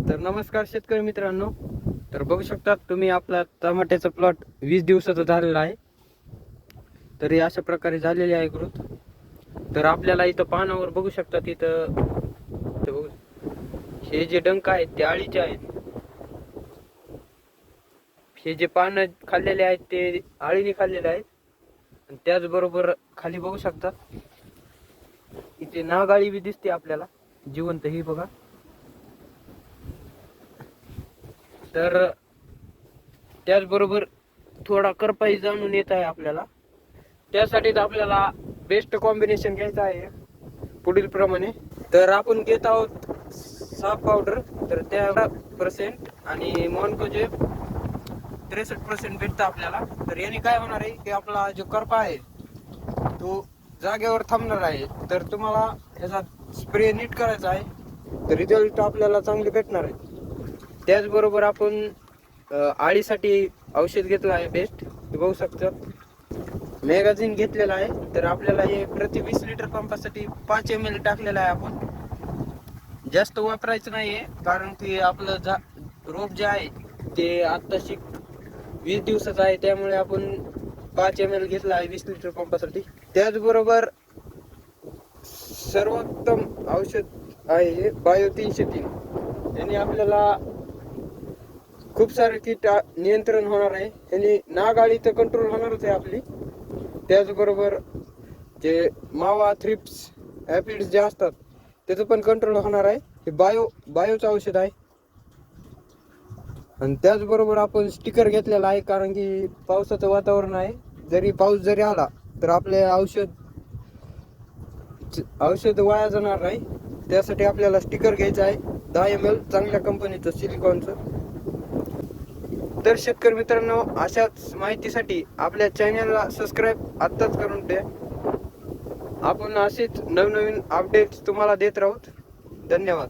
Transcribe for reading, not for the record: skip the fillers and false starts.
तर नमस्कार शेतकरी मित्रांनो. तर बघू शकता तुम्ही आपला टमाट्याचा प्लॉट 20 दिवसाचा झालेला आहे. तर हे अशा प्रकारे झालेले आहे ग्रोथ. तर आपल्याला इथं पानावर बघू शकता तिथं हे जे डंक आहेत ते आळीचे आहेत. हे जे पानं खाल्लेले आहेत ते आळीने खाल्लेले आहेत. आणि त्याचबरोबर खाली बघू शकता इथे नागाळी बी दिसते आपल्याला जिवंत. ही बघा. तर त्याचबरोबर थोडा करपाई जाणून येत आहे आपल्याला. त्यासाठीच आपल्याला बेस्ट कॉम्बिनेशन घ्यायचं आहे पुढील प्रमाणे. तर आपण घेत आहोत साप पावडर. तर त्या % आणि मॉन्कोजे 63% भेटतं आपल्याला. तर याने काय होणार आहे की आपला जो करपा आहे तो जागेवर थांबणार आहे. तर तुम्हाला ह्याचा स्प्रे नीट करायचा आहे तर रिझल्ट आपल्याला चांगले भेटणार आहे. त्याचबरोबर आपण आळीसाठी औषध घेतलं आहे बेस्ट. हे बघू शकता मॅगझिन घेतलेला आहे. तर आपल्याला हे प्रति 20 लिटर पंपासाठी 5 ml टाकलेला आहे. आपण जास्त वापरायचं नाहीये कारण की आपलं रोप जे आहे ते आत्ताशी 20 दिवसाचं आहे. त्यामुळे आपण 5 ml घेतला आहे 20 लिटर पंपासाठी. त्याचबरोबर सर्वोत्तम औषध आहे हे बायो 303. याने आपल्याला खूप सारे कीट नियंत्रण होणार आहे. याने नागाळी तर कंट्रोल होणारच आहे आपली. त्याचबरोबर जे मावा, थ्रिप्स, ॲपिड्स जे असतात त्याचं पण कंट्रोल होणार आहे. हे बायोचं औषध आहे. आणि त्याचबरोबर आपण स्टिकर घेतलेला आहे कारण की पावसाचं वातावरण आहे. जरी पाऊस जरी आला तर आपले औषध वाया जाणार नाही. त्यासाठी आपल्याला स्टिकर घ्यायचं आहे 10 ml चांगल्या कंपनीचं सिलिकॉनचं. तर शेतकरी मित्रांनो, अशाच माहितीसाठी आपल्या चॅनलला सबस्क्राईब आत्ताच करून द्या. आपण असेच नवनवीन अपडेट्स तुम्हाला देत राहू. धन्यवाद.